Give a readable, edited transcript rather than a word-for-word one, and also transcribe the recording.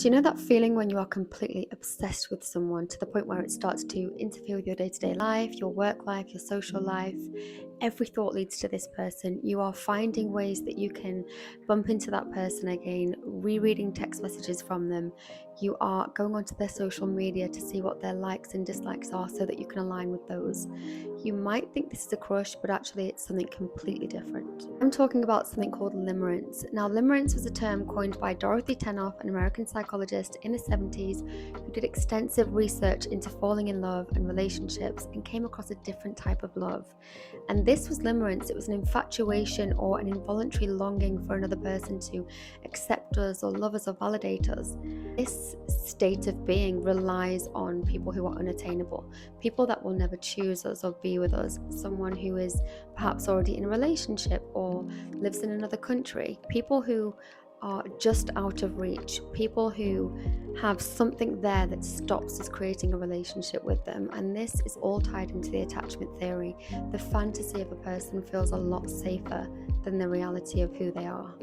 Do you know that feeling when you are completely obsessed with someone to the point where it starts to interfere with your day-to-day life, your work life, your social life? Every thought leads to this person. You are finding ways that you can bump into that person again, rereading text messages from them. You are going onto their social media to see what their likes and dislikes are so that you can align with those. You might think this is a crush, but actually it's something completely different. I'm talking about something called limerence. Now, limerence was a term coined by Dorothy Tenoff, an American psychologist in the 70s who did extensive research into falling in love and relationships and came across a different type of love. And this was limerence. It was an infatuation or an involuntary longing for another person to accept us or love us or validate us. This state of being relies on people who are unattainable, people that will never choose us or be with us, someone who is perhaps already in a relationship or lives in another country, people who are just out of reach, people who have something there that stops us creating a relationship with them. And this is all tied into the attachment theory. The fantasy of a person feels a lot safer than the reality of who they are.